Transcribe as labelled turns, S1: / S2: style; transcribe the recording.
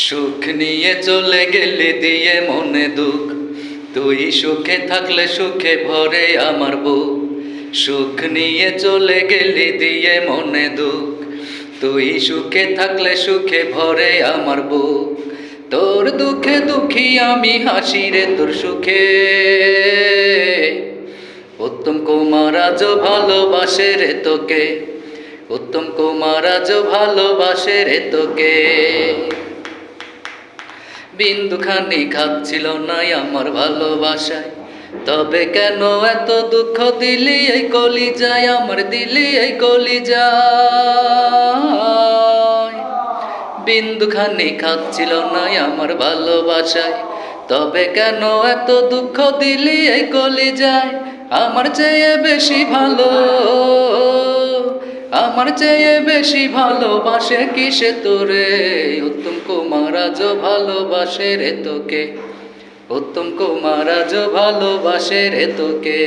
S1: সুখ নিয়ে চলে গেলে দিয়ে মনে দুঃখ, তুই সুখে থাকলে সুখে ভরে আমার বুক। সুখ নিয়ে চলে গেলি দিয়ে মনে দুঃখ, তুই সুখে থাকলে সুখে ভরে আমার বুক। তোর দুঃখে দুঃখী আমি হাসি রে তোর সুখে, উত্তম কুমার আজ ভালোবাসে রে তোকে, উত্তম কুমার আজ ভালোবাসে রে তোকে। বিন্দুখানি খাচ্ছিল না আমার ভালোবাসায়, তবে কেন এত দুঃখ দিলি এই কলিজায়, আমার দিলি এই কলিজায়। বিন্দুখানি খাচ্ছিল না আমার ভালোবাসায়, তবে কেন এত দুঃখ দিলি এই কলিজায়। আমার চেয়ে বেশি ভালো, আমার চেয়ে বেশি ভালোবাসে কিসে তোরে, উত্তম কুমার আজ ভালোবাসে রে তোকে, উত্তম কুমার আজ ভালোবাসে রে তোকে।